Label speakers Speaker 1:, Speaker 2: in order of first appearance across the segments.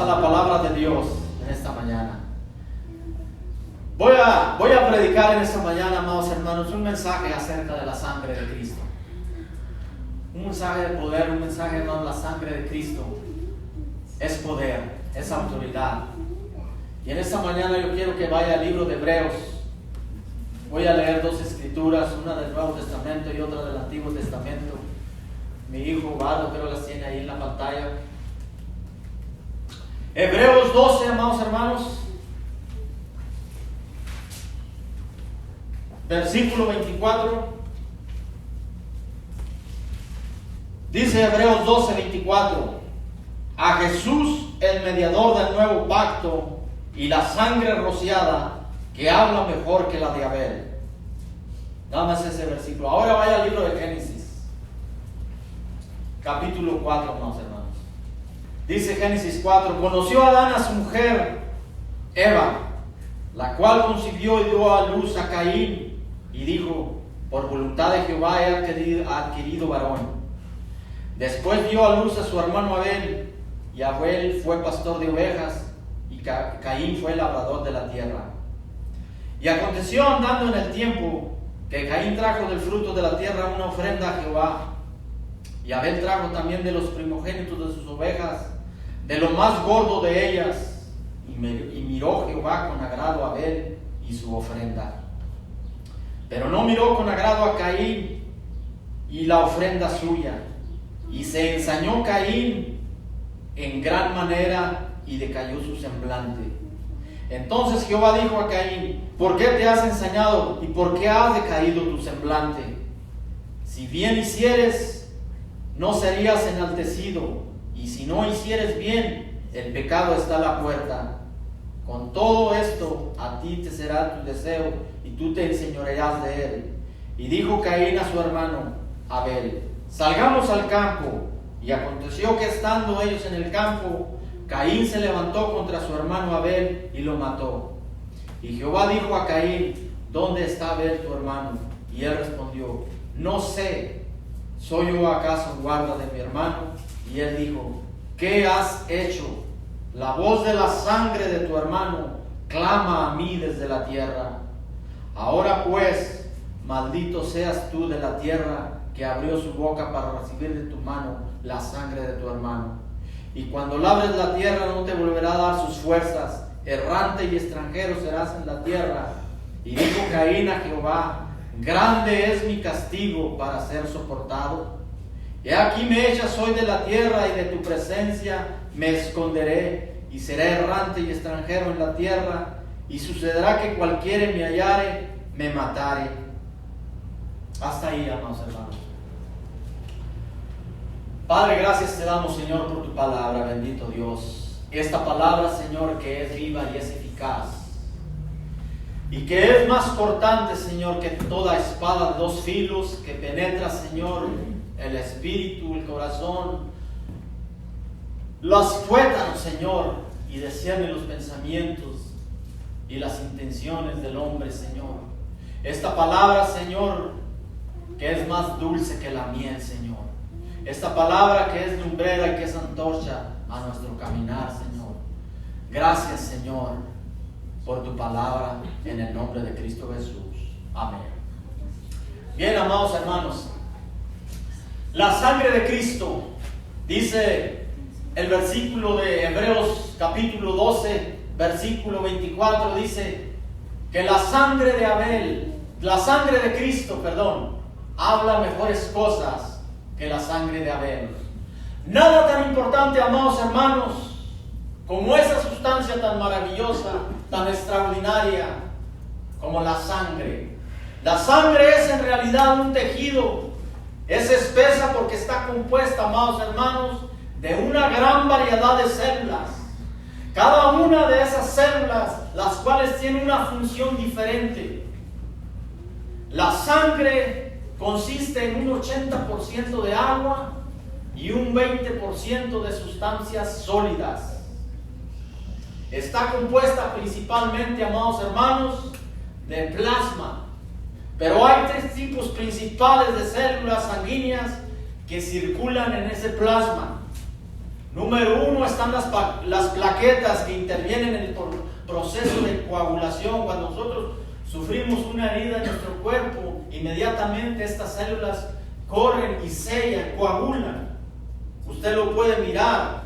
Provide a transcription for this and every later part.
Speaker 1: a la palabra de Dios en esta mañana. Voy a predicar en esta mañana, amados hermanos, un mensaje acerca de la sangre de Cristo. Un mensaje de poder, un mensaje, hermanos, la sangre de Cristo es poder, es autoridad. Y en esta mañana yo quiero que vaya al libro de Hebreos. Voy a leer dos escrituras, una del Nuevo Testamento y otra del Antiguo Testamento. Mi hijo Vado creo las tiene ahí en la pantalla. Hebreos 12, amados hermanos, versículo 24. Dice Hebreos 12, 24: a Jesús, el mediador del nuevo pacto, y la sangre rociada, que habla mejor que la de Abel. Nada más ese versículo. Ahora vaya al libro de Génesis, capítulo 4, amados hermanos. Dice Génesis 4: conoció Adán a su mujer Eva, la cual concibió y dio a luz a Caín, y dijo: por voluntad de Jehová he adquirido varón. Después dio a luz a su hermano Abel, y Abel fue pastor de ovejas, y Caín fue labrador de la tierra. Y aconteció andando en el tiempo que Caín trajo del fruto de la tierra una ofrenda a Jehová, y Abel trajo también de los primogénitos de sus ovejas, de lo más gordo de ellas, y miró Jehová con agrado a Abel y su ofrenda. Pero no miró con agrado a Caín y la ofrenda suya, y se ensañó Caín en gran manera y decayó su semblante. Entonces Jehová dijo a Caín: ¿por qué te has ensañado y por qué has decaído tu semblante? Si bien hicieres, no serías enaltecido, y si no hicieres bien, el pecado está a la puerta. Con todo esto, a ti te será tu deseo, y tú te enseñorearás de él. Y dijo Caín a su hermano Abel: salgamos al campo. Y aconteció que estando ellos en el campo, Caín se levantó contra su hermano Abel y lo mató. Y Jehová dijo a Caín: ¿dónde está Abel tu hermano? Y él respondió: no sé, ¿soy yo acaso guarda de mi hermano? Y él dijo: ¿qué has hecho? La voz de la sangre de tu hermano clama a mí desde la tierra. Ahora pues, maldito seas tú de la tierra, que abrió su boca para recibir de tu mano la sangre de tu hermano. Y cuando labres la tierra, no te volverá a dar sus fuerzas. Errante y extranjero serás en la tierra. Y dijo Caín a Jehová: grande es mi castigo para ser soportado. He aquí me echas hoy de la tierra, y de tu presencia me esconderé, y seré errante y extranjero en la tierra, y sucederá que cualquiera me hallare, me matare. Hasta ahí, amados hermanos. Padre, gracias te damos, Señor, por tu palabra, bendito Dios. Esta palabra, Señor, que es viva y es eficaz, y que es más cortante, Señor, que toda espada de dos filos, que penetra, Señor, el espíritu, el corazón, los tuétanos, Señor, y discierne los pensamientos y las intenciones del hombre, Señor. Esta palabra, Señor, que es más dulce que la miel, Señor. Esta palabra que es lumbrera y que es antorcha a nuestro caminar, Señor. Gracias, Señor, por tu palabra, en el nombre de Cristo Jesús. Amén. Bien, amados hermanos, la sangre de Cristo, dice el versículo de Hebreos capítulo 12, versículo 24, dice que la sangre de Abel, la sangre de Cristo, habla mejores cosas que la sangre de Abel. Nada tan importante, amados hermanos, como esa sustancia tan maravillosa, tan extraordinaria, como la sangre. La sangre es en realidad un tejido, es espesa porque está compuesta, amados hermanos, de una gran variedad de células. Cada una de esas células, las cuales tienen una función diferente. La sangre consiste en un 80% de agua y un 20% de sustancias sólidas. Está compuesta principalmente, amados hermanos, de plasma. Pero hay tres tipos principales de células sanguíneas que circulan en ese plasma. Número 1 están las plaquetas que intervienen en el proceso de coagulación. Cuando nosotros sufrimos una herida en nuestro cuerpo, inmediatamente estas células corren y sellan, coagulan. Usted lo puede mirar.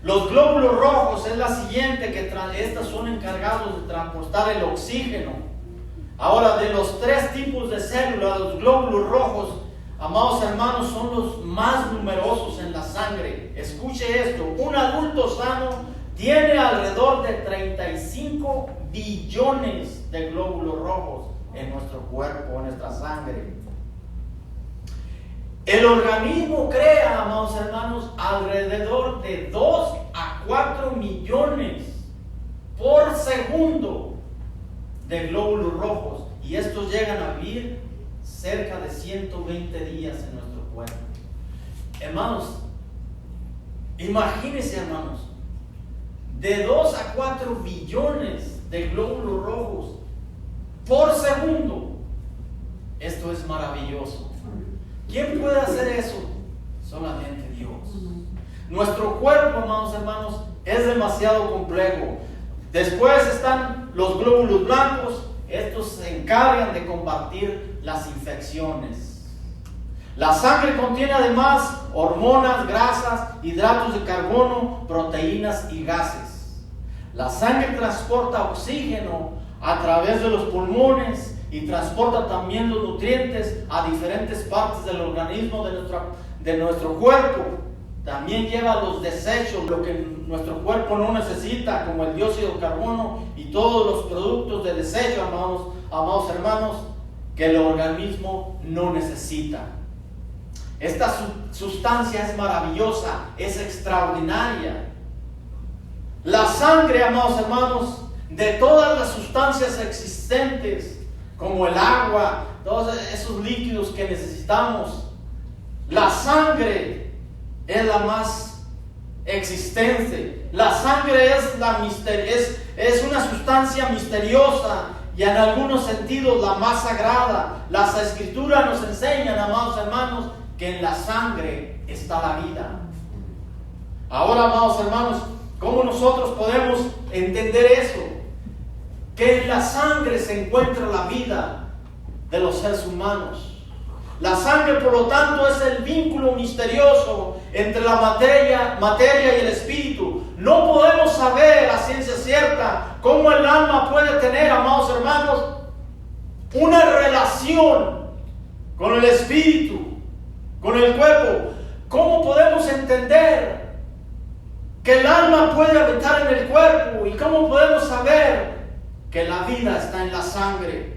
Speaker 1: Los glóbulos rojos es la siguiente, que estas son encargados de transportar el oxígeno. Ahora, de los 3 tipos de células, los glóbulos rojos, amados hermanos, son los más numerosos en la sangre. Escuche esto: un adulto sano tiene alrededor de 35 billones de glóbulos rojos en nuestro cuerpo, en nuestra sangre. El organismo crea, amados hermanos, alrededor de 2 a 4 millones por segundo de glóbulos rojos, y estos llegan a vivir cerca de 120 días en nuestro cuerpo. Hermanos, imagínense, hermanos, de 2 a 4 billones de glóbulos rojos por segundo. Esto es maravilloso. ¿Quién puede hacer eso? Solamente Dios. Nuestro cuerpo, amados hermanos, es demasiado complejo. Después están los glóbulos blancos. Estos se encargan de combatir las infecciones. La sangre contiene además hormonas, grasas, hidratos de carbono, proteínas y gases. La sangre transporta oxígeno a través de los pulmones y transporta también los nutrientes a diferentes partes del organismo de nuestro cuerpo. También lleva los desechos, lo que nuestro cuerpo no necesita, como el dióxido de carbono y todos los productos de desecho, amados hermanos, que el organismo no necesita. Esta sustancia es maravillosa, es extraordinaria. La sangre, amados hermanos, de todas las sustancias existentes, como el agua, todos esos líquidos que necesitamos, la sangre es la más existente. La sangre es una sustancia misteriosa y en algunos sentidos la más sagrada. Las escrituras nos enseñan, amados hermanos, que en la sangre está la vida. Ahora, amados hermanos, ¿cómo nosotros podemos entender eso? Que en la sangre se encuentra la vida de los seres humanos. La sangre, por lo tanto, es el vínculo misterioso entre la materia y el espíritu. No podemos saber a ciencia cierta cómo el alma puede tener, amados hermanos, una relación con el espíritu, con el cuerpo. ¿Cómo podemos entender que el alma puede habitar en el cuerpo? ¿Y cómo podemos saber que la vida está en la sangre?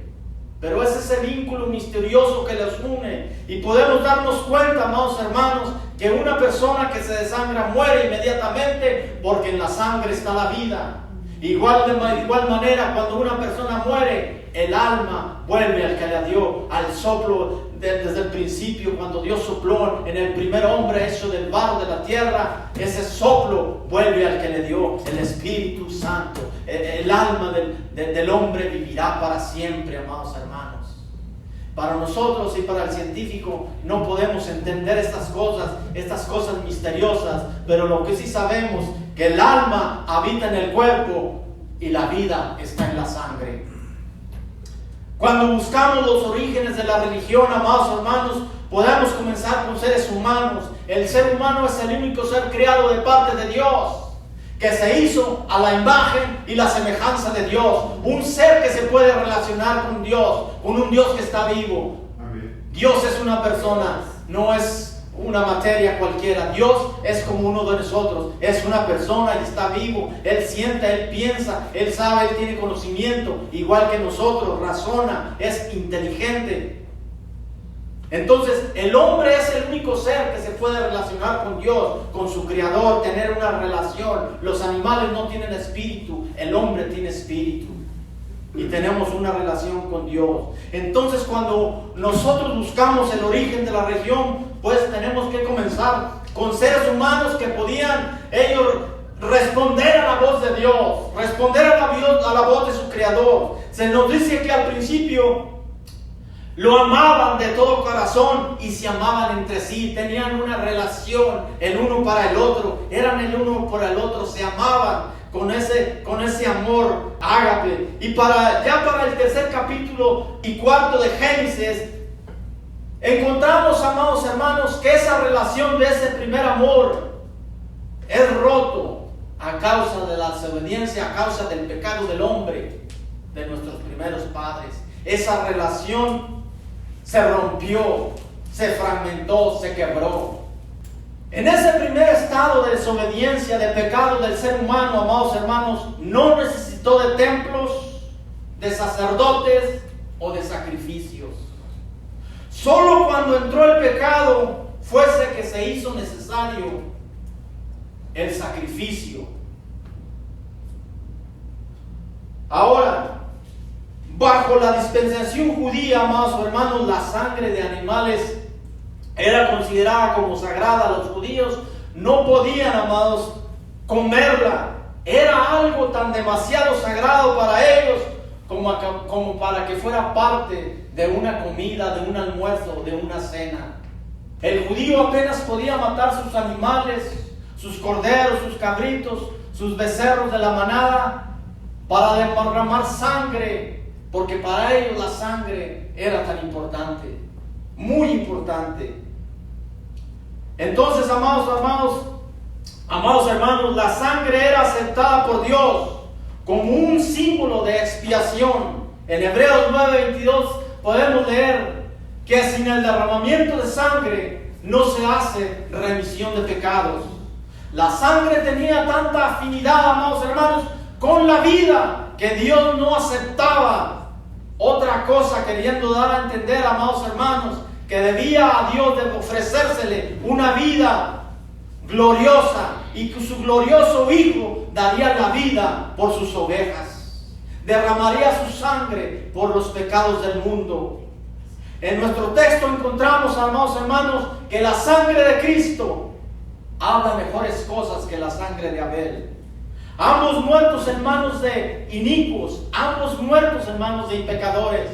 Speaker 1: Pero es ese vínculo misterioso que los une. Y podemos darnos cuenta, amados hermanos, que una persona que se desangra muere inmediatamente, porque en la sangre está la vida. De igual manera, cuando una persona muere, el alma vuelve al que la dio, al soplo desde el principio. Cuando Dios sopló en el primer hombre hecho del barro de la tierra, ese soplo vuelve al que le dio, el Espíritu Santo. El alma del hombre vivirá para siempre, amados hermanos. Para nosotros y para el científico no podemos entender estas cosas misteriosas, pero lo que sí sabemos, que el alma habita en el cuerpo y la vida está en la sangre. Cuando buscamos los orígenes de la religión, amados hermanos, podemos comenzar con seres humanos. El ser humano es el único ser creado de parte de Dios, que se hizo a la imagen y la semejanza de Dios. Un ser que se puede relacionar con Dios, con un Dios que está vivo. Amén. Dios es una persona, no es una materia cualquiera. Dios es como uno de nosotros, es una persona y está vivo. Él siente, Él piensa, Él sabe, Él tiene conocimiento, igual que nosotros, razona, es inteligente. Entonces, el hombre es el único ser que se puede relacionar con Dios, con su Creador, tener una relación. Los animales no tienen espíritu, el hombre tiene espíritu. Y tenemos una relación con Dios. Entonces, cuando nosotros buscamos el origen de la religión, pues tenemos que comenzar con seres humanos que podían ellos responder a la voz de Dios, responder a la voz de su Creador. Se nos dice que al principio Lo amaban de todo corazón y se amaban entre sí. Tenían una relación el uno para el otro. Eran el uno por el otro. Se amaban con ese amor ágape. Y para el tercer capítulo y cuarto de Génesis, encontramos, amados hermanos, que esa relación de ese primer amor es roto a causa de la desobediencia, a causa del pecado del hombre, de nuestros primeros padres. Esa relación se rompió, se fragmentó, se quebró. En ese primer estado de desobediencia, de pecado del ser humano, amados hermanos, no necesitó de templos, de sacerdotes o de sacrificios. Solo cuando entró el pecado fuese que se hizo necesario el sacrificio. Ahora, bajo la dispensación judía, amados hermanos, la sangre de animales era considerada como sagrada. Los judíos no podían, amados, comerla. Era algo tan demasiado sagrado para ellos como para que fuera parte de una comida, de un almuerzo, de una cena. El judío apenas podía matar sus animales, sus corderos, sus cabritos, sus becerros de la manada, para derramar sangre, porque para ellos la sangre era tan importante, muy importante. Entonces, amados hermanos, la sangre era aceptada por Dios como un símbolo de expiación. En Hebreos 9:22 podemos leer que sin el derramamiento de sangre no se hace remisión de pecados. La sangre tenía tanta afinidad, amados hermanos, con la vida, que Dios no aceptaba otra cosa, queriendo dar a entender, amados hermanos, que debía a Dios de ofrecérsele una vida gloriosa, y que su glorioso Hijo daría la vida por sus ovejas, derramaría su sangre por los pecados del mundo. En nuestro texto encontramos, amados hermanos, que la sangre de Cristo habla mejores cosas que la sangre de Abel. Ambos muertos en manos de inicuos, ambos muertos en manos de pecadores.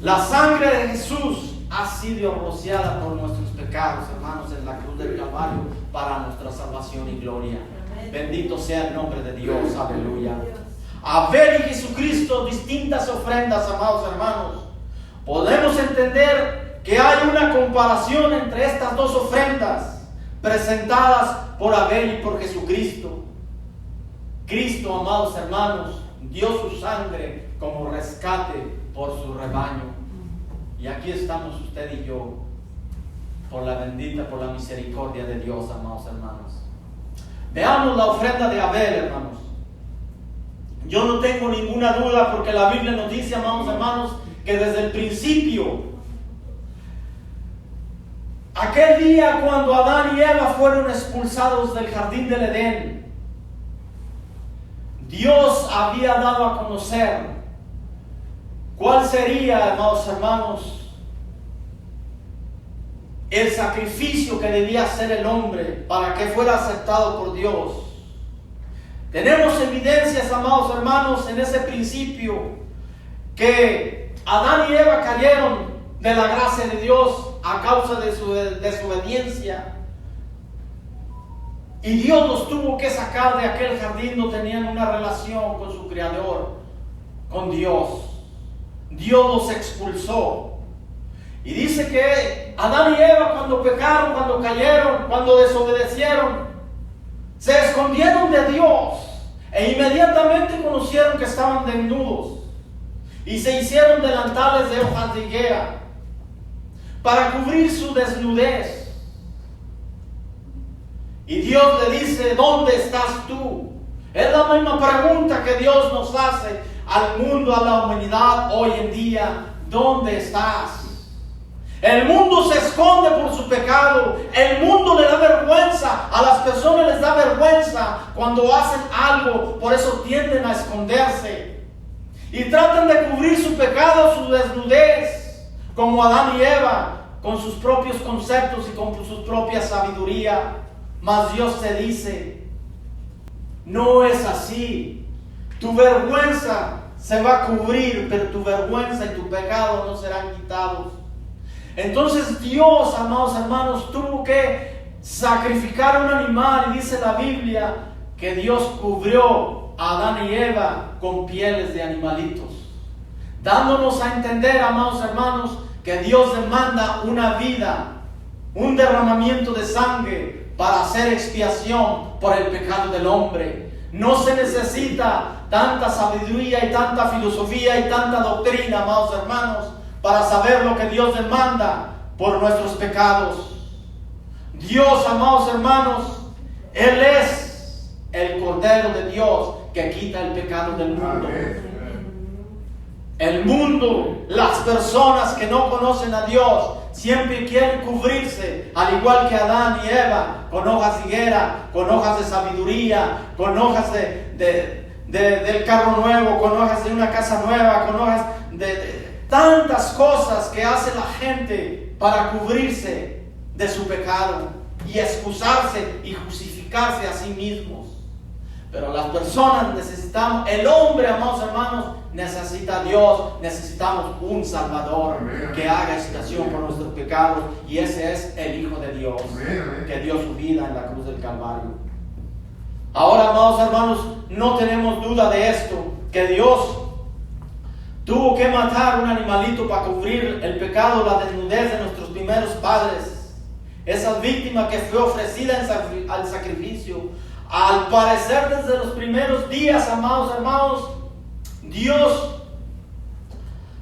Speaker 1: La sangre de Jesús ha sido rociada por nuestros pecados, hermanos, en la cruz del Calvario, para nuestra salvación y gloria. Bendito sea el nombre de Dios, aleluya. Abel y Jesucristo, distintas ofrendas, amados hermanos. Podemos entender que hay una comparación entre estas dos ofrendas presentadas por Abel y por Jesucristo. Cristo, amados hermanos, dio su sangre como rescate por su rebaño. Y aquí estamos usted y yo, por la misericordia de Dios, amados hermanos. Veamos la ofrenda de Abel, hermanos. Yo no tengo ninguna duda, porque la Biblia nos dice, amados hermanos, que desde el principio, aquel día cuando Adán y Eva fueron expulsados del jardín del Edén, Dios había dado a conocer cuál sería, amados hermanos, el sacrificio que debía hacer el hombre para que fuera aceptado por Dios. Tenemos evidencias, amados hermanos, en ese principio, que Adán y Eva cayeron de la gracia de Dios a causa de su desobediencia. Y Dios los tuvo que sacar de aquel jardín. No tenían una relación con su Creador, con Dios. Dios los expulsó. Y dice que Adán y Eva, cuando pecaron, cuando cayeron, cuando desobedecieron, se escondieron de Dios e inmediatamente conocieron que estaban desnudos y se hicieron delantales de hojas de higuera para cubrir su desnudez. Y Dios le dice: ¿dónde estás tú? Es la misma pregunta que Dios nos hace al mundo, a la humanidad hoy en día. ¿Dónde estás? El mundo se esconde por su pecado. El mundo le da vergüenza. A las personas les da vergüenza cuando hacen algo. Por eso tienden a esconderse. Y tratan de cubrir su pecado, su desnudez, como Adán y Eva, con sus propios conceptos y con su propia sabiduría. Mas Dios te dice: no es así. Tu vergüenza se va a cubrir, pero tu vergüenza y tu pecado no serán quitados. Entonces Dios, amados hermanos, tuvo que sacrificar un animal, y dice la Biblia que Dios cubrió a Adán y Eva con pieles de animalitos, dándonos a entender, amados hermanos, que Dios demanda una vida, un derramamiento de sangre para hacer expiación por el pecado del hombre. No se necesita tanta sabiduría y tanta filosofía y tanta doctrina, amados hermanos, para saber lo que Dios demanda por nuestros pecados. Dios, amados hermanos, Él es el Cordero de Dios que quita el pecado del mundo. El mundo, las personas que no conocen a Dios, siempre quieren cubrirse, al igual que Adán y Eva, con hojas de higuera, con hojas de sabiduría, con hojas del carro nuevo, con hojas de una casa nueva, con hojas de tantas cosas que hace la gente para cubrirse de su pecado y excusarse y justificarse a sí mismos. Pero las personas necesitamos, el hombre, amados hermanos, necesita a Dios, necesitamos un Salvador que haga expiación por nuestros pecados, y ese es el Hijo de Dios, que dio su vida en la cruz del Calvario. Ahora, amados hermanos, no tenemos duda de esto, que Dios tuvo que matar un animalito para cubrir el pecado, la desnudez de nuestros primeros padres. Esa víctima que fue ofrecida al sacrificio. Al parecer, desde los primeros días, amados hermanos, Dios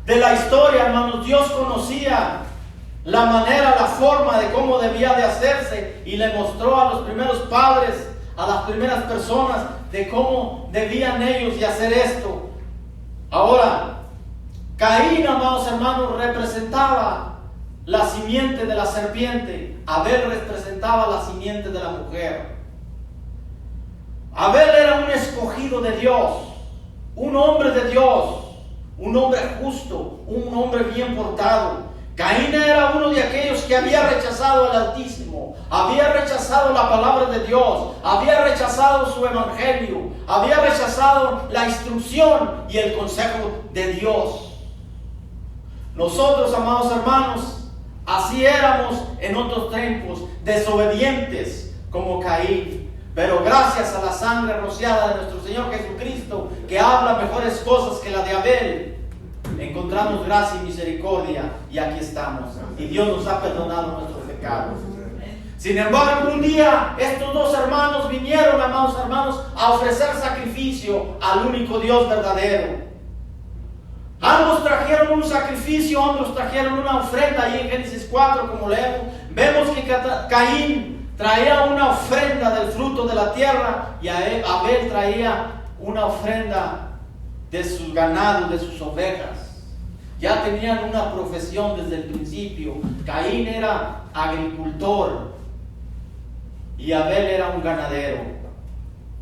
Speaker 1: de la historia, hermanos, Dios conocía la manera, la forma de cómo debía de hacerse, y le mostró a los primeros padres, a las primeras personas, de cómo debían ellos de hacer esto. Ahora, Caín, amados hermanos, representaba la simiente de la serpiente. Abel representaba la simiente de la mujer. Abel era un escogido de Dios, un hombre de Dios, un hombre justo, un hombre bien portado. Caín era uno de aquellos que había rechazado al Altísimo, había rechazado la palabra de Dios, había rechazado su evangelio, había rechazado la instrucción y el consejo de Dios. Nosotros, amados hermanos, así éramos en otros tiempos, desobedientes como Caín. Pero gracias a la sangre rociada de nuestro Señor Jesucristo, que habla mejores cosas que la de Abel, encontramos gracia y misericordia, y aquí estamos. Y Dios nos ha perdonado nuestros pecados. Sin embargo, un día estos dos hermanos vinieron, amados hermanos, a ofrecer sacrificio al único Dios verdadero. Ambos trajeron un sacrificio, ambos trajeron una ofrenda. Ahí en Génesis 4, como leemos, vemos que Caín traía una ofrenda del fruto de la tierra, y Abel traía una ofrenda de sus ganados, de sus ovejas. Ya tenían una profesión desde el principio. Caín era agricultor y Abel era un ganadero.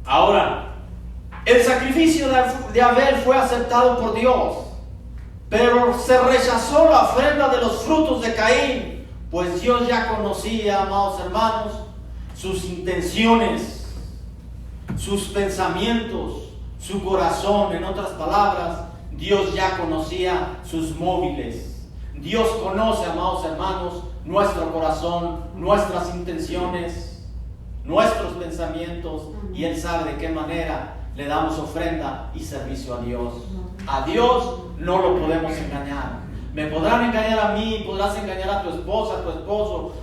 Speaker 1: Ahora, el sacrificio de Abel fue aceptado por Dios, pero se rechazó la ofrenda de los frutos de Caín, pues Dios ya conocía, amados hermanos, sus intenciones, sus pensamientos, su corazón. En otras palabras, Dios ya conocía sus móviles. Dios conoce, amados hermanos, nuestro corazón, nuestras intenciones, nuestros pensamientos, y Él sabe de qué manera le damos ofrenda y servicio a Dios. A Dios no lo podemos engañar. Me podrán engañar a mí, podrás engañar a tu esposa, a tu esposo,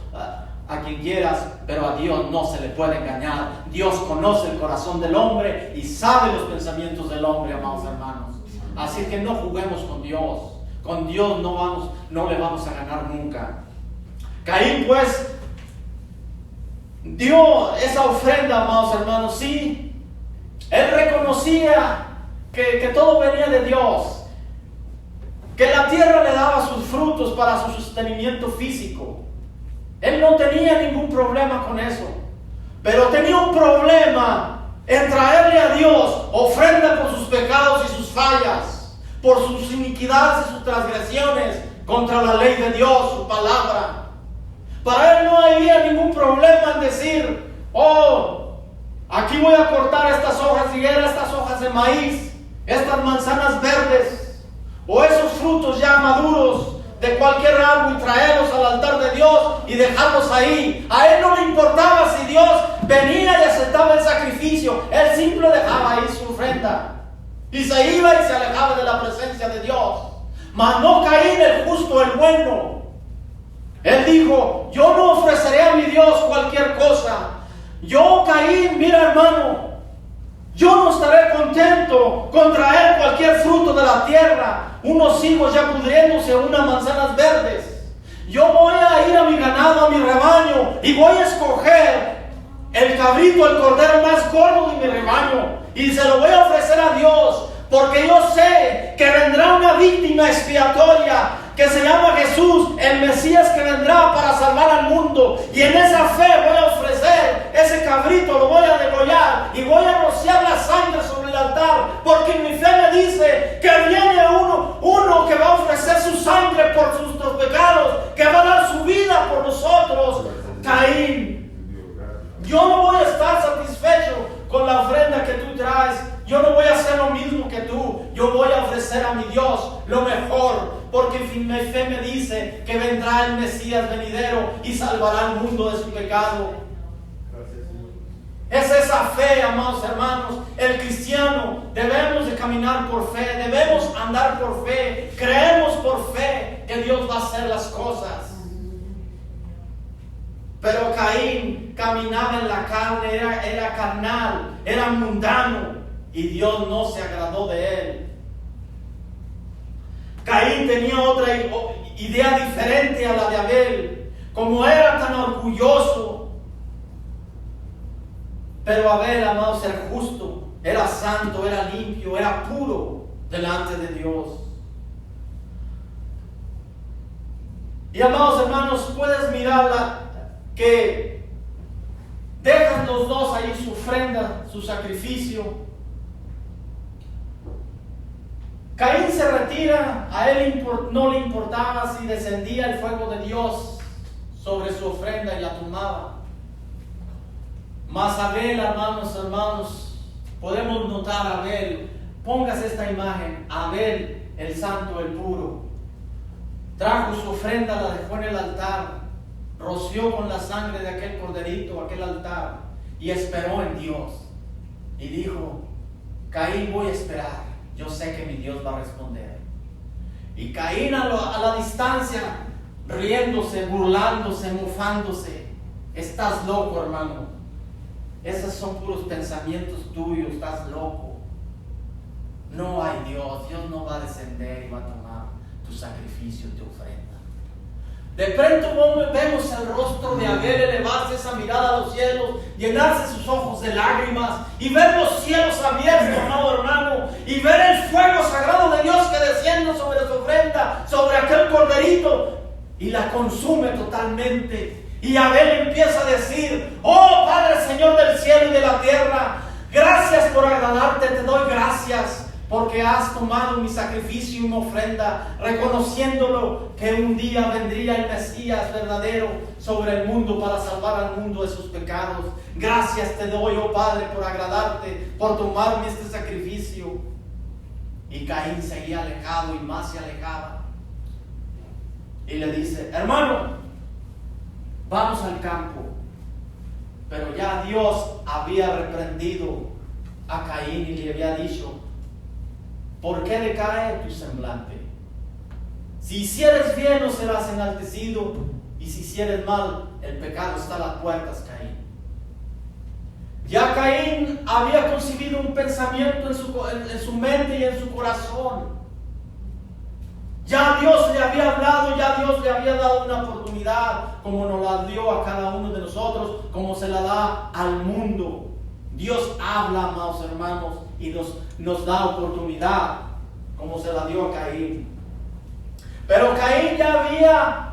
Speaker 1: a quien quieras, pero a Dios no se le puede engañar. Dios conoce el corazón del hombre y sabe los pensamientos del hombre, amados hermanos. Así que no juguemos con Dios. Con Dios no le vamos a ganar nunca. Caín, pues, dio esa ofrenda, amados hermanos. Sí, él reconocía que todo venía de Dios, que la tierra le daba sus frutos para su sostenimiento físico. Él no tenía ningún problema con eso, pero tenía un problema en traerle a Dios ofrenda por sus pecados y sus fallas, por sus iniquidades y sus transgresiones contra la ley de Dios, su palabra. Para él no había ningún problema en decir: oh, aquí voy a cortar estas hojas de higuera, estas hojas de maíz, estas manzanas verdes o esos frutos ya maduros de cualquier árbol y traerlos al altar de Dios y dejarlos ahí. A él no le importaba si Dios venía y aceptaba el sacrificio. Él simple dejaba ahí su ofrenda y se iba y se alejaba de la presencia de Dios. Mas no Caín, el justo, el bueno. Él dijo: yo no ofreceré a mi Dios cualquier cosa. Yo, Caín, mira hermano, yo no estaré contento con traer cualquier fruto de la tierra, unos higos ya pudriéndose, unas manzanas verdes. Yo voy a ir a mi ganado, a mi rebaño, y voy a escoger el cabrito, el cordero más gordo de mi rebaño, y se lo voy a ofrecer a Dios, porque yo sé que vendrá una víctima expiatoria que se llama Jesús, el Mesías que vendrá para salvar al mundo. Y en esa fe voy a ofrecer ese cabrito, lo voy a degollar y voy a rociar la sangre sobre el altar, porque mi fe me dice que viene uno que va a ofrecer su sangre por nuestros pecados, que va a dar su vida por nosotros. Caín, yo no voy a estar satisfecho con la ofrenda que tú traes. Yo no voy a hacer lo mismo que tú. Yo voy a ofrecer a mi Dios lo mejor, porque mi fe me dice que vendrá el Mesías venidero y salvará al mundo de su pecado. Es esa fe, amados hermanos. El cristiano debemos de caminar por fe, debemos andar por fe, creemos por fe que Dios va a hacer las cosas. Pero Caín caminaba en la carne, era carnal, era mundano, y Dios no se agradó de él. Caín tenía otra idea diferente a la de Abel. Como era tan orgulloso, pero Abel, amados, era justo, era santo, era limpio, era puro delante de Dios. Y amados hermanos, puedes mirarla que dejan los dos ahí su ofrenda, su sacrificio. Caín se retira, a él no le importaba si descendía el fuego de Dios sobre su ofrenda y la tomaba. Mas Abel, hermanos, podemos notar a Abel. Póngase esta imagen: Abel, el santo, el puro, trajo su ofrenda, la dejó en el altar, roció con la sangre de aquel corderito aquel altar y esperó en Dios. Y dijo: Caín, voy a esperar, yo sé que mi Dios va a responder. Y Caín a la distancia, riéndose, burlándose, mofándose: estás loco, hermano. Esos son puros pensamientos tuyos, estás loco. No hay Dios, Dios no va a descender y va a tomar tu sacrificio, tu ofrenda. De pronto vemos el rostro de Abel elevarse esa mirada a los cielos, llenarse sus ojos de lágrimas y ver los cielos abiertos, amado hermano, y ver el fuego sagrado de Dios que desciende sobre su ofrenda, sobre aquel corderito, y la consume totalmente. Y Abel empieza a decir: oh Padre, Señor del cielo y de la tierra, gracias por agradarte, te doy gracias, porque has tomado mi sacrificio y mi ofrenda, reconociéndolo que un día vendría el Mesías verdadero sobre el mundo para salvar al mundo de sus pecados. Gracias te doy, oh Padre, por agradarte, por tomarme este sacrificio. Y Caín seguía alejado y más se alejaba. Y le dice: hermano, vamos al campo. Pero ya Dios había reprendido a Caín y le había dicho: ¿por qué decae tu semblante? Si hicieres bien no serás enaltecido, y si hicieres mal, el pecado está a las puertas, Caín. Ya Caín había concebido un pensamiento en su mente y en su corazón. Ya Dios le había hablado, ya Dios le había dado una oportunidad, como nos la dio a cada uno de nosotros, como se la da al mundo. Dios habla, amados hermanos, y nos da oportunidad, como se la dio a Caín. Pero Caín ya había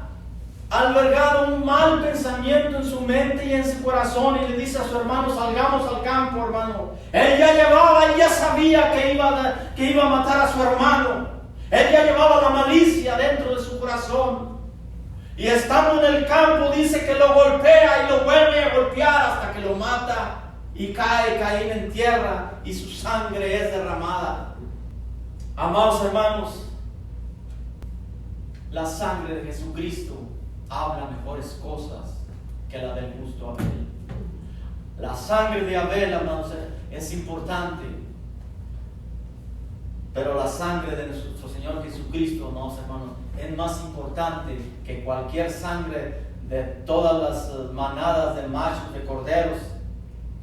Speaker 1: albergado un mal pensamiento en su mente y en su corazón, y le dice a su hermano: salgamos al campo, hermano. Él ya sabía que iba a matar a su hermano. Él ya llevaba la malicia dentro de su corazón. Y estando en el campo, dice que lo golpea y lo vuelve a golpear hasta que lo mata. Y cae Caín en tierra y su sangre es derramada. Amados hermanos, la sangre de Jesucristo habla mejores cosas que la del justo Abel. La sangre de Abel, amados, es importante, pero la sangre de nuestro Señor Jesucristo, amados hermanos, es más importante que cualquier sangre de todas las manadas de machos, de corderos,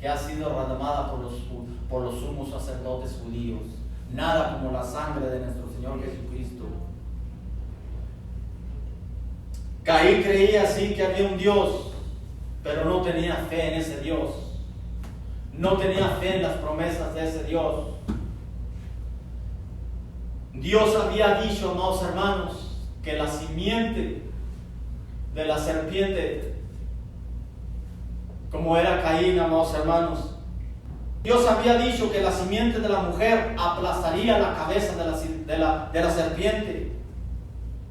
Speaker 1: que ha sido derramada por los sumos sacerdotes judíos. Nada como la sangre de nuestro Señor Jesucristo. Caín creía así que había un Dios, pero no tenía fe en ese Dios. No tenía fe en las promesas de ese Dios. Dios había dicho, amados hermanos, que la simiente de la serpiente, como era Caín, amados hermanos, Dios había dicho que la simiente de la mujer aplastaría la cabeza de la serpiente.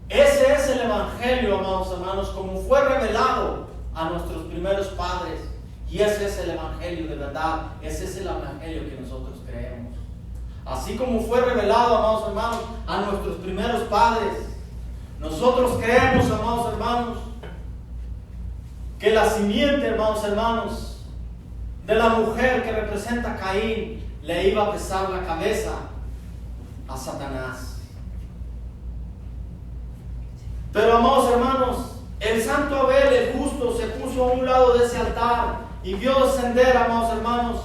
Speaker 1: Ese es el evangelio, amados hermanos, como fue revelado a nuestros primeros padres. Y ese es el evangelio de verdad. Ese es el evangelio que nosotros creemos. Así como fue revelado, amados hermanos, a nuestros primeros padres, nosotros creemos, amados hermanos, que la simiente, hermanos, de la mujer que representa a Caín, le iba a pesar la cabeza a Satanás. Pero, amados hermanos, el santo Abel, el justo, se puso a un lado de ese altar y vio descender, amados hermanos,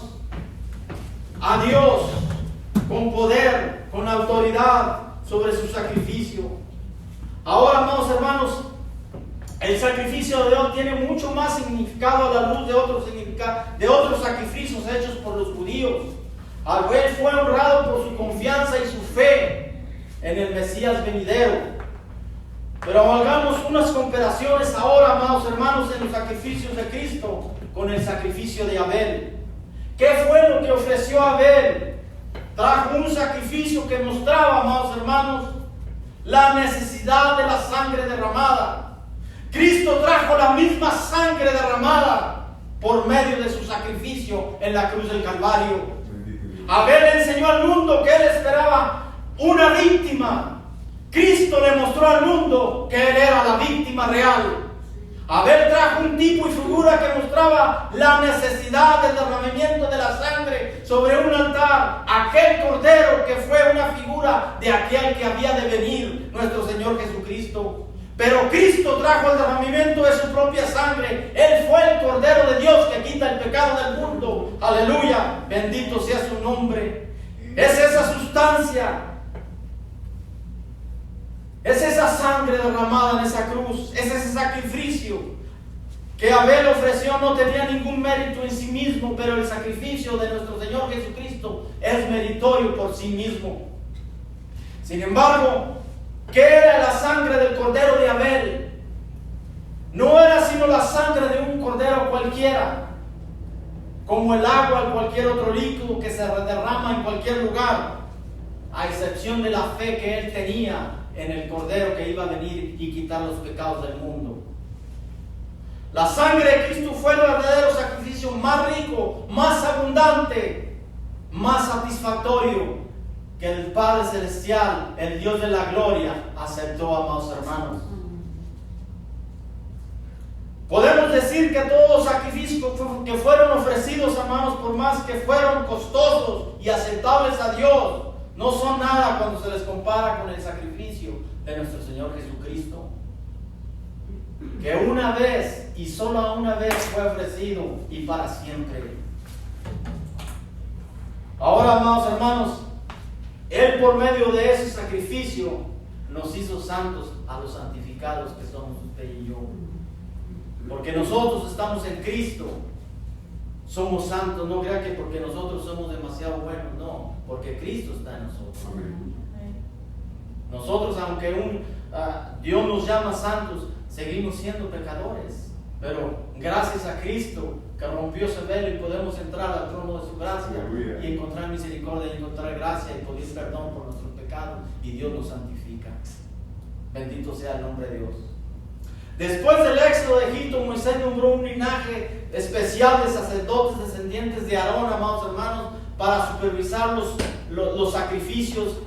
Speaker 1: a Dios con poder, con autoridad sobre su sacrificio. Ahora, amados hermanos, el sacrificio de Dios tiene mucho más significado a la luz de otros sacrificios hechos por los judíos. Abel fue honrado por su confianza y su fe en el Mesías venidero. Pero hagamos unas comparaciones ahora, amados hermanos, en los sacrificios de Cristo con el sacrificio de Abel. ¿Qué fue lo que ofreció Abel? Trajo un sacrificio que mostraba, amados hermanos, la necesidad de la sangre derramada. Cristo trajo la misma sangre derramada por medio de su sacrificio en la cruz del Calvario. Abel enseñó al mundo que él esperaba una víctima. Cristo le mostró al mundo que él era la víctima real. Abel trajo un tipo y figura que mostraba la necesidad del derramamiento de la sangre sobre un altar. Aquel cordero que fue una figura de aquel que había de venir, nuestro Señor Jesucristo. Pero Cristo trajo el derramamiento de su propia sangre. Él fue el Cordero de Dios que quita el pecado del mundo. Aleluya, bendito sea su nombre. Es esa sustancia, es esa sangre derramada en esa cruz, es ese sacrificio que Abel ofreció. No tenía ningún mérito en sí mismo, pero el sacrificio de nuestro Señor Jesucristo es meritorio por sí mismo. Sin embargo, ¿qué era la sangre del cordero de Abel? No era sino la sangre de un cordero cualquiera, como el agua o cualquier otro líquido que se derrama en cualquier lugar, a excepción de la fe que él tenía en el cordero que iba a venir y quitar los pecados del mundo. La sangre de Cristo fue el verdadero sacrificio más rico, más abundante, más satisfactorio que el Padre Celestial, el Dios de la gloria, aceptó, amados hermanos. Podemos decir que todos los sacrificios que fueron ofrecidos, hermanos, por más que fueron costosos y aceptables a Dios, no son nada cuando se les compara con el sacrificio de nuestro Señor Jesucristo, que una vez y solo una vez fue ofrecido y para siempre. Ahora, amados hermanos, Él por medio de ese sacrificio nos hizo santos a los santificados que somos usted y yo. Porque nosotros estamos en Cristo, somos santos. No crea que porque nosotros somos demasiado buenos, no, porque Cristo está en nosotros. Nosotros, aunque Dios nos llama santos, seguimos siendo pecadores. Pero gracias a Cristo que rompió ese velo y podemos entrar al trono de su gracia y encontrar misericordia y encontrar gracia y pedir perdón por nuestros pecados, y Dios nos santifica. Bendito sea el nombre de Dios. Después del éxodo de Egipto, Moisés nombró un linaje especial de sacerdotes descendientes de Aarón, amados hermanos, para supervisar los sacrificios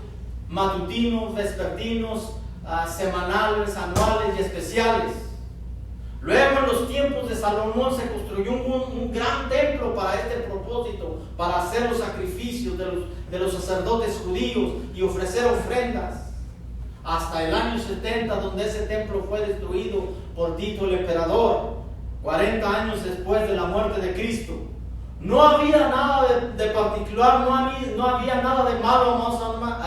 Speaker 1: matutinos, vespertinos, semanales, anuales y especiales. Luego, en los tiempos de Salomón, se construyó un gran templo para este propósito, para hacer los sacrificios de los sacerdotes judíos y ofrecer ofrendas. Hasta el año 70, donde ese templo fue destruido por Tito el emperador, 40 años después de la muerte de Cristo. No había nada de particular, no había nada de malo,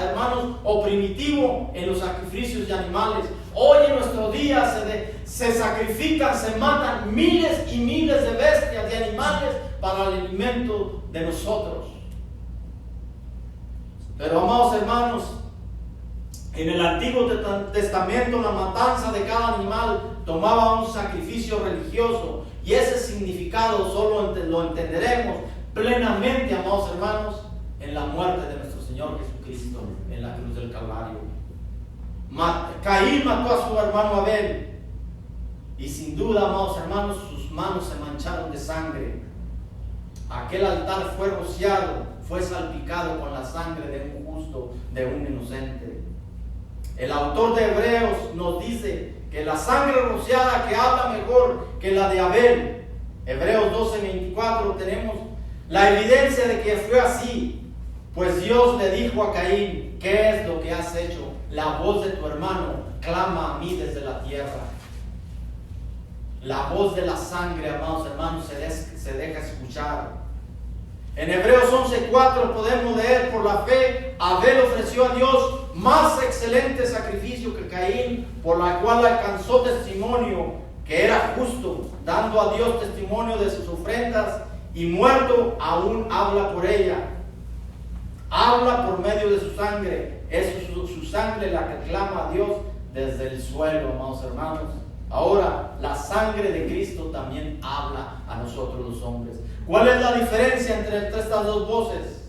Speaker 1: hermanos, o primitivo en los sacrificios de animales. Hoy en nuestros días se sacrifican, se matan miles y miles de bestias, de animales, para el alimento de nosotros. Pero, amados hermanos, en el Antiguo Testamento la matanza de cada animal tomaba un sacrificio religioso, y ese significado solo lo entenderemos plenamente, amados hermanos, en la muerte de nuestro Señor Jesucristo en la cruz del Calvario. Caín mató a su hermano Abel, y sin duda, amados hermanos, sus manos se mancharon de sangre. Aquel altar fue rociado, fue salpicado con la sangre de un justo, de un inocente. El autor de Hebreos nos dice que la sangre rociada que habla mejor que la de Abel. Hebreos 12:24 tenemos la evidencia de que fue así. Pues Dios le dijo a Caín: ¿qué es lo que has hecho? La voz de tu hermano clama a mí desde la tierra. La voz de la sangre, amados hermanos, se deja escuchar. En Hebreos 11:4 podemos leer: por la fe Abel ofreció a Dios más excelente sacrificio que Caín, por la cual alcanzó testimonio que era justo, dando a Dios testimonio de sus ofrendas, y muerto aún habla por ella. Habla por medio de su sangre. Es su sangre la que clama a Dios desde el suelo, amados hermanos. Ahora, la sangre de Cristo también habla a nosotros los hombres. ¿Cuál es la diferencia entre estas dos voces?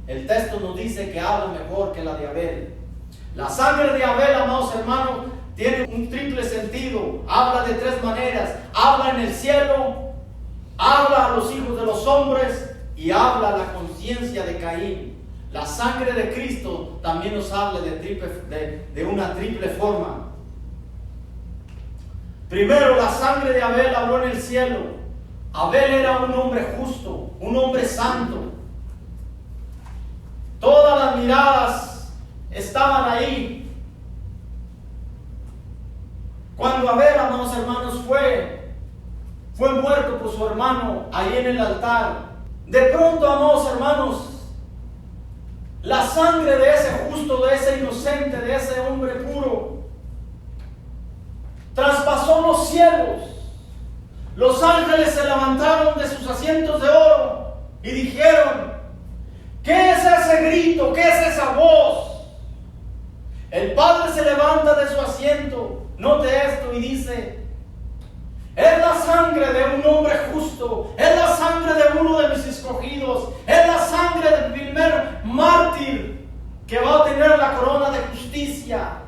Speaker 1: El texto nos dice que habla mejor que la de Abel. La sangre de Abel, amados hermanos, tiene un triple sentido. Habla de tres maneras. Habla en el cielo, habla a los hijos de los hombres y habla a la conciencia de Caín. La sangre de Cristo también nos habla de una triple forma. Primero, la sangre de Abel habló en el cielo. Abel era un hombre justo, un hombre santo. Todas las miradas estaban ahí. Cuando Abel, amados hermanos, fue muerto por su hermano ahí en el altar, de pronto, amados hermanos, la sangre de ese justo, de ese inocente, de ese hombre puro, traspasó los cielos. Los ángeles se levantaron de sus asientos de oro y dijeron: ¿qué es ese grito? ¿Qué es esa voz? El Padre se levanta de su asiento, note esto, y dice: es la sangre de un hombre justo, es la sangre de uno de mis escogidos, es la sangre del primer mártir que va a tener la corona de justicia,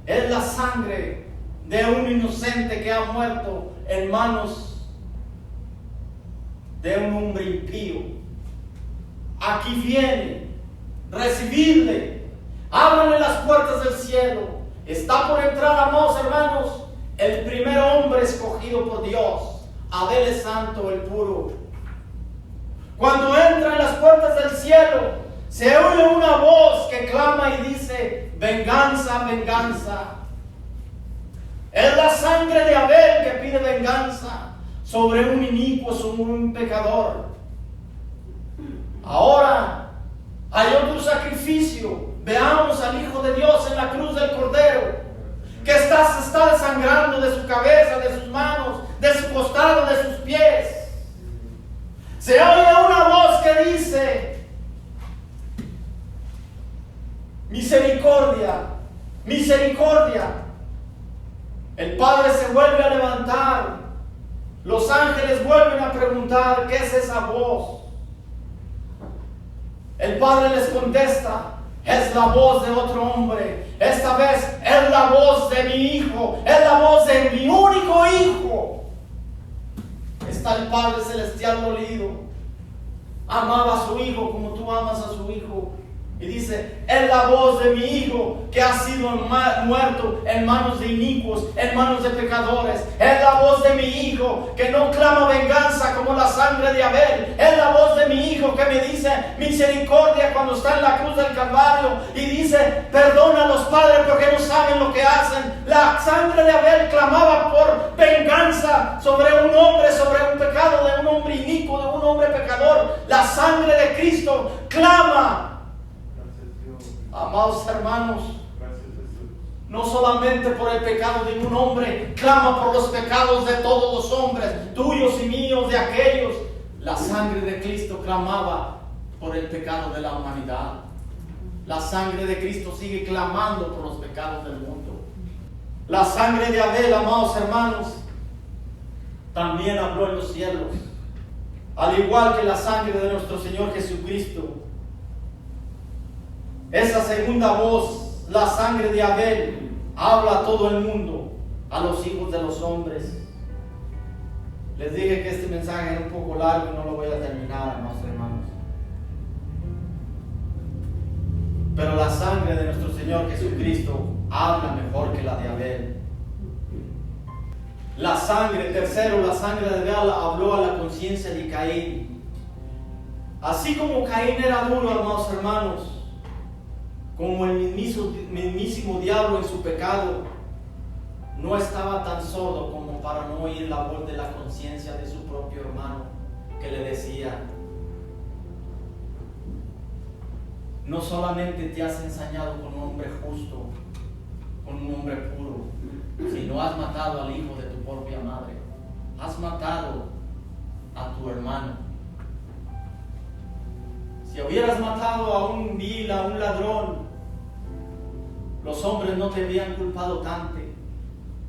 Speaker 1: es la sangre de un inocente que ha muerto en manos de un hombre impío. Aquí viene, recibidle, ábranle las puertas del cielo. Está por entrar, amados hermanos, el primer hombre escogido por Dios, Abel el santo, el puro. Cuando entra en las puertas del cielo, se oye una voz que clama y dice: venganza, venganza. Es la sangre de Abel que pide venganza sobre un inicuo, sobre un pecador. Ahora hay otro sacrificio. Veamos al Hijo de Dios en la cruz del Cordero, que se está desangrando de su cabeza, de sus manos, de su costado, de sus pies. Se oye una voz que dice: misericordia, misericordia. El Padre se vuelve a levantar. Los ángeles vuelven a preguntar: ¿qué es esa voz? El Padre les contesta: es la voz de otro hombre. Esta vez es la voz de mi hijo, es la voz de mi único hijo. Está el Padre Celestial dolido. Amaba a su hijo como tú amas a su hijo. Y dice, es la voz de mi hijo que ha sido muerto en manos de inicuos, en manos de pecadores. Es la voz de mi hijo que no clama venganza como la sangre de Abel. Es la voz de mi hijo que me dice misericordia cuando está en la cruz del Calvario. Y dice, perdona a los padres porque no saben lo que hacen. La sangre de Abel clamaba por venganza sobre un hombre, sobre un pecado de un hombre inicuo, de un hombre pecador. La sangre de Cristo clama. Amados hermanos, no solamente por el pecado de un hombre, clama por los pecados de todos los hombres, tuyos y míos, de aquellos. La sangre de Cristo clamaba por el pecado de la humanidad. La sangre de Cristo sigue clamando por los pecados del mundo. La sangre de Abel, amados hermanos, también habló en los cielos, al igual que la sangre de nuestro Señor Jesucristo. Esa segunda voz, la sangre de Abel, habla a todo el mundo, a los hijos de los hombres. Les dije que este mensaje era un poco largo y no lo voy a terminar, amados hermanos. Pero la sangre de nuestro Señor Jesucristo habla mejor que la de Abel. La sangre, tercero, la sangre de Abel habló a la conciencia de Caín. Así como Caín era duro, amados hermanos, como el mismísimo diablo en su pecado, no estaba tan sordo como para no oír la voz de la conciencia de su propio hermano, que le decía, no solamente te has ensañado con un hombre justo, con un hombre puro, sino has matado al hijo de tu propia madre, has matado a tu hermano. Si hubieras matado a un vil, a un ladrón, los hombres no te habrían culpado tanto.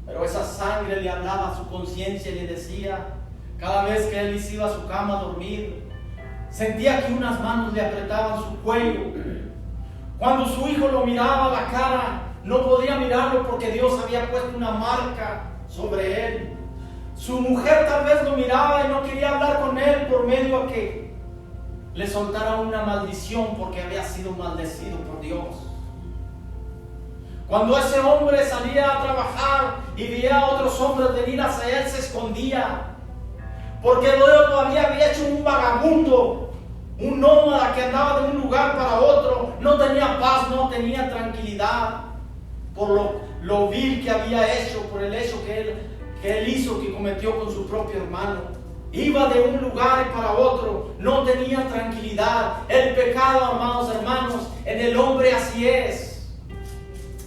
Speaker 1: Pero esa sangre le hablaba a su conciencia y le decía, cada vez que él iba a su cama a dormir, sentía que unas manos le apretaban su cuello. Cuando su hijo lo miraba a la cara, no podía mirarlo porque Dios había puesto una marca sobre él. Su mujer tal vez lo miraba y no quería hablar con él por medio a que le soltara una maldición porque había sido maldecido por Dios. Cuando ese hombre salía a trabajar y veía a otros hombres venir hacia él, se escondía, porque Dios lo había hecho un vagabundo, un nómada que andaba de un lugar para otro, no tenía paz, no tenía tranquilidad por lo vil que había hecho, por el hecho que él hizo, que cometió con su propio hermano. Iba de un lugar para otro, no tenía tranquilidad. El pecado, amados hermanos, en el hombre así es.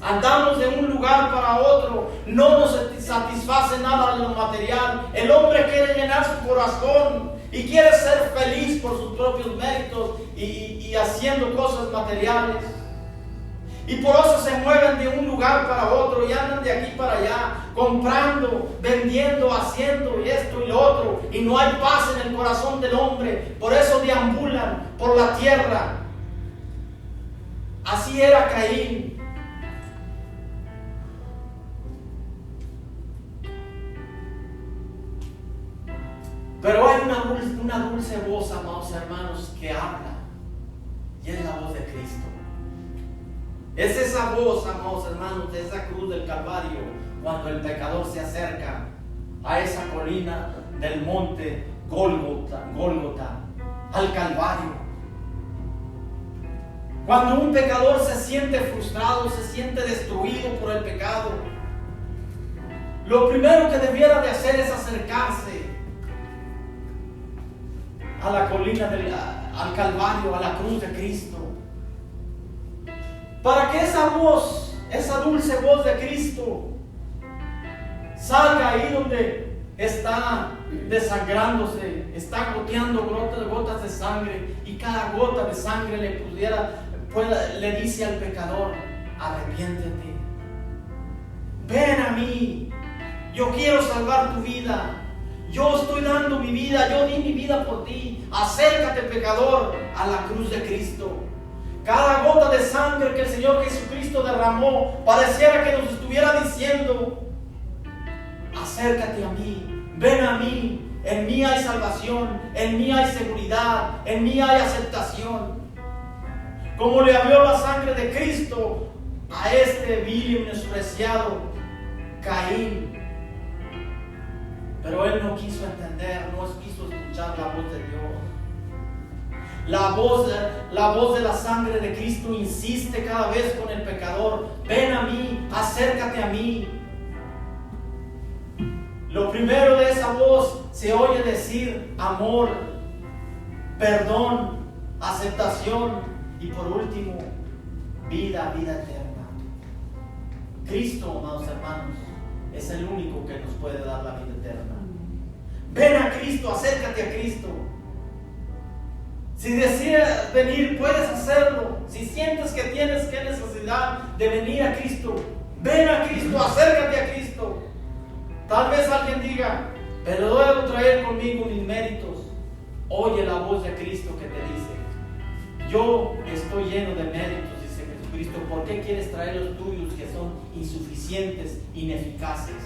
Speaker 1: Andamos de un lugar para otro, no nos satisface nada de lo material. El hombre quiere llenar su corazón y quiere ser feliz por sus propios méritos y haciendo cosas materiales. Y por eso se mueven de un lugar para otro y andan de aquí para allá, comprando, vendiendo, haciendo esto y lo otro. Y no hay paz en el corazón del hombre. Por eso deambulan por la tierra. Así era Caín. Pero hay una dulce voz, amados hermanos, que habla. Y es la voz de Cristo. Es esa voz, amados hermanos, de esa cruz del Calvario, cuando el pecador se acerca a esa colina del monte Gólgota, al Calvario. Cuando un pecador se siente frustrado, se siente destruido por el pecado, lo primero que debiera de hacer es acercarse a la colina al Calvario, a la cruz de Cristo, para que esa voz, esa dulce voz de Cristo salga ahí donde está desangrándose, está goteando gotas de sangre, y cada gota de sangre le dice al pecador: arrepiéntete, ven a mí, yo quiero salvar tu vida, yo estoy dando mi vida, yo di mi vida por ti, acércate, pecador, a la cruz de Cristo. Cada gota de sangre que el Señor Jesucristo derramó pareciera que nos estuviera diciendo: acércate a mí, ven a mí, en mí hay salvación, en mí hay seguridad, en mí hay aceptación. como le habló la sangre de Cristo a este vil y menospreciado Caín. Pero él no quiso entender, no quiso escuchar la voz de Dios. La voz de la sangre de Cristo insiste cada vez con el pecador: ven a mí, acércate a mí. Lo primero de esa voz se oye decir amor, perdón, aceptación y por último, vida eterna. Cristo, amados hermanos, es el único que nos puede dar la vida eterna. Ven a Cristo, acércate a Cristo. Si deseas venir, puedes hacerlo. Si sientes que tienes necesidad de venir a Cristo, ven a Cristo, acércate a Cristo. Tal vez alguien diga: pero debo traer conmigo mis méritos. Oye la voz de Cristo que te dice: yo estoy lleno de méritos, dice Jesucristo. ¿Por qué quieres traer los tuyos que son insuficientes, ineficaces?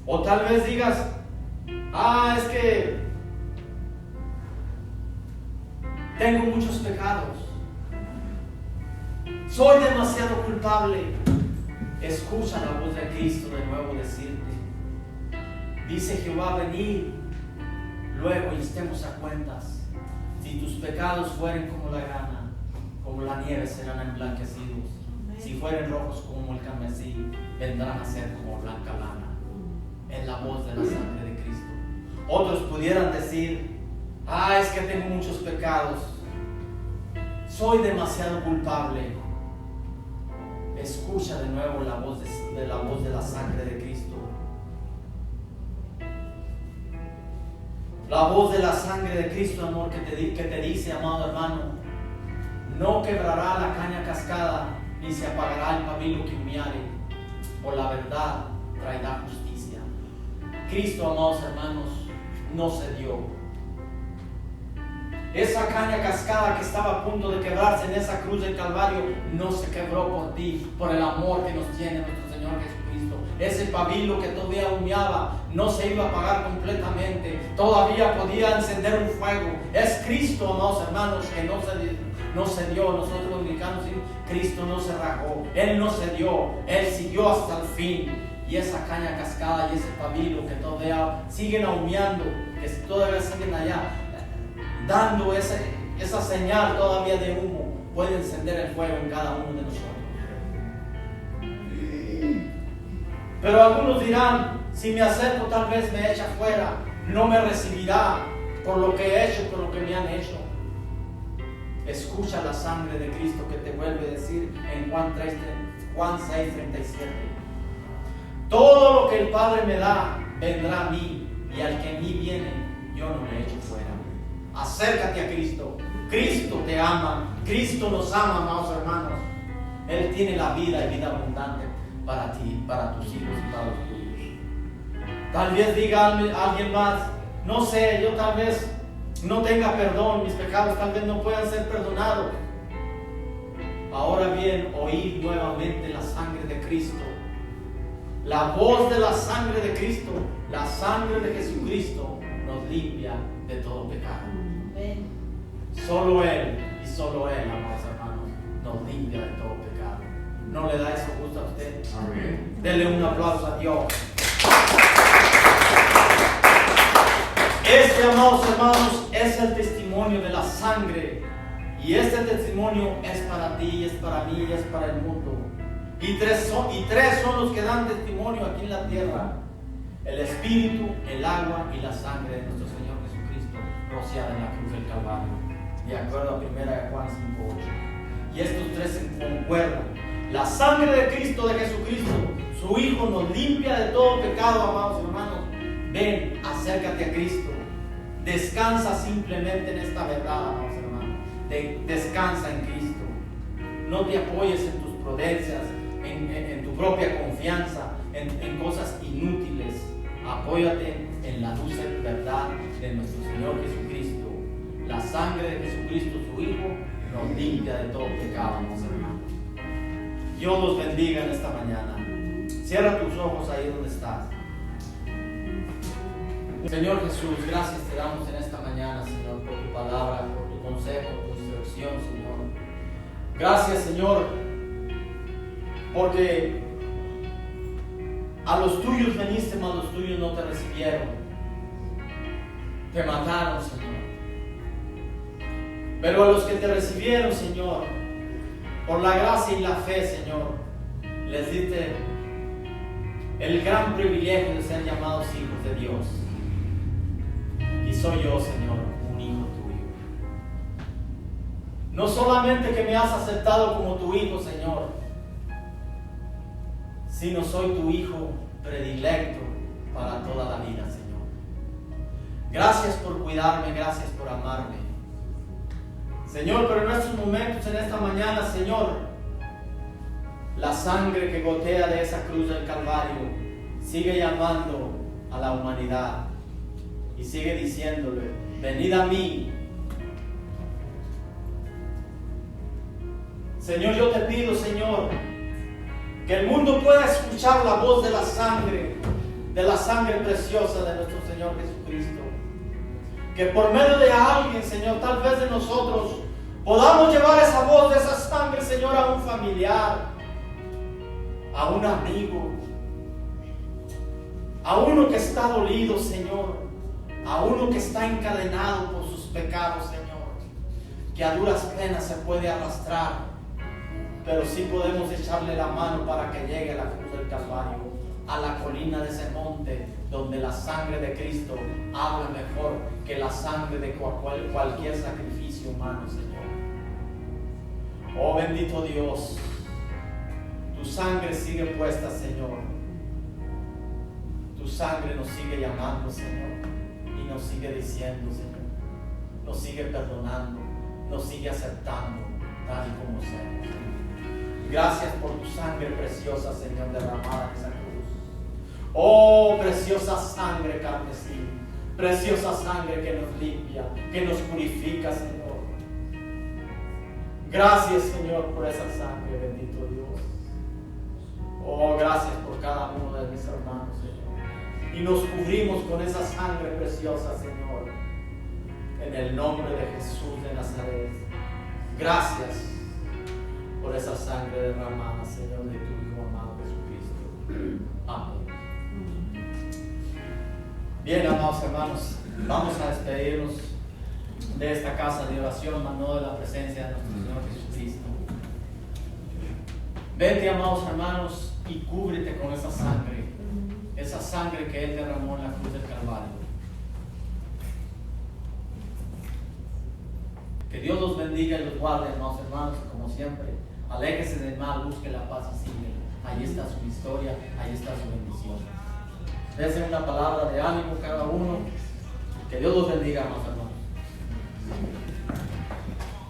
Speaker 1: O tal vez digas: es que tengo muchos pecados, soy demasiado culpable. Escucha la voz de Cristo de nuevo decirte: dice Jehová, venid luego y estemos a cuentas. Si tus pecados fueren como la grana, como la nieve serán emblanquecidos. Si fueren rojos como el carmesí, vendrán a ser como blanca lana. En la voz de la sangre de Cristo. Otros pudieran decir: es que tengo muchos pecados, soy demasiado culpable. Escucha de nuevo la voz de la sangre de Cristo. La voz de la sangre de Cristo, amor, que te dice, amado hermano: no quebrará la caña cascada, ni se apagará el pabilo que humeare, por la verdad traerá justicia. Cristo, amados hermanos, no cedió. Esa caña cascada que estaba a punto de quebrarse en esa cruz del Calvario no se quebró por ti, por el amor que nos tiene nuestro Señor Jesucristo. Ese pabilo que todavía humeaba no se iba a apagar completamente, todavía podía encender un fuego. Es Cristo, amados hermanos, que no cedió. Nosotros los mexicanos, Cristo no se rajó, Él no cedió, Él siguió hasta el fin. Y esa caña cascada y ese pabilo que todavía siguen humeando, que todavía siguen allá, dando esa señal todavía de humo, puede encender el fuego en cada uno de nosotros. Pero algunos dirán: si me acerco tal vez me echa fuera, no me recibirá por lo que he hecho, por lo que me han hecho. Escucha la sangre de Cristo que te vuelve a decir en Juan 6:37: todo lo que el Padre me da vendrá a mí, y al que a mí viene yo no le echo fuera. Acércate a Cristo. Cristo te ama. Cristo nos ama, amados hermanos. Él tiene la vida y vida abundante para ti, para tus hijos y para los tuyos. Tal vez diga alguien más: no sé, yo tal vez no tenga perdón, mis pecados tal vez no puedan ser perdonados. Ahora bien, oíd nuevamente la sangre de Cristo. La voz de la sangre de Cristo, la sangre de Jesucristo nos limpia de todo pecado. Solo Él y solo Él, amados hermanos, nos limpia de todo pecado. ¿No le da eso gusto a usted? Amén. Dele un aplauso a Dios. Este, amados hermanos, es el testimonio de la sangre. Y este testimonio es para ti, es para mí, es para el mundo. Y tres son los que dan testimonio aquí en la tierra: el Espíritu, el agua y la sangre de nuestro Señor Jesucristo, rociada en la cruz del Calvario, de acuerdo a 1 Juan 5:8. Y estos tres se concuerdan. La sangre de Cristo, de Jesucristo, su Hijo, nos limpia de todo pecado, amados hermanos. Ven, acércate a Cristo. Descansa simplemente en esta verdad, amados hermanos. Descansa en Cristo. No te apoyes en tus prudencias, en tu propia confianza, en cosas inútiles. Apóyate en la dulce verdad de nuestro Señor Jesucristo. La sangre de Jesucristo, su Hijo, nos limpia de todo pecado, amados hermanos. Dios los bendiga en esta mañana. Cierra tus ojos ahí donde estás. Señor Jesús, gracias te damos en esta mañana, Señor, por tu palabra, por tu consejo, por tu instrucción, Señor. Gracias, Señor, porque a los tuyos veniste, mas los tuyos no te recibieron. Te mataron, Señor. Pero a los que te recibieron, Señor, por la gracia y la fe, Señor, les diste el gran privilegio de ser llamados hijos de Dios. Y soy yo, Señor, un hijo tuyo. No solamente que me has aceptado como tu hijo, Señor, sino soy tu hijo predilecto para toda la vida, Señor. Gracias por cuidarme, gracias por amarme, Señor. Pero en estos momentos, en esta mañana, Señor, la sangre que gotea de esa cruz del Calvario sigue llamando a la humanidad y sigue diciéndole: venid a mí. Señor, yo te pido, Señor, que el mundo pueda escuchar la voz de la sangre preciosa de nuestro Señor Jesucristo. Que por medio de alguien, Señor, tal vez de nosotros, podamos llevar esa voz de esa sangre, Señor, a un familiar, a un amigo, a uno que está dolido, Señor, a uno que está encadenado por sus pecados, Señor, que a duras penas se puede arrastrar, pero sí podemos echarle la mano para que llegue a la cruz del Calvario, a la colina de ese monte donde la sangre de Cristo habla mejor que la sangre de cualquier sacrificio humano, Señor. Oh bendito Dios, tu sangre sigue puesta, Señor. Tu sangre nos sigue llamando, Señor, y nos sigue diciendo, Señor, nos sigue perdonando, nos sigue aceptando tal y como somos. Gracias por tu sangre preciosa, Señor, derramada en esa cruz. Oh, preciosa sangre carmesí, preciosa sangre que nos limpia, que nos purifica, Señor. Gracias, Señor, por esa sangre, bendito Dios. Oh, gracias por cada uno de mis hermanos, Señor. Y nos cubrimos con esa sangre preciosa, Señor, en el nombre de Jesús de Nazaret. Gracias por esa sangre derramada, Señor, de tu Hijo amado Jesucristo. Amén. Bien, amados hermanos, vamos a despedirnos de esta casa de oración, mas no de la presencia de nuestro Señor Jesucristo. Vete, amados hermanos, y cúbrete con esa sangre que Él derramó en la cruz del Calvario. Que Dios los bendiga y los guarde, amados hermanos, y como siempre, aléjese del mal, busque la paz y sigue. Ahí está su victoria, ahí está su bendición. Desen una palabra de ánimo cada uno. Que Dios los bendiga, amados hermanos.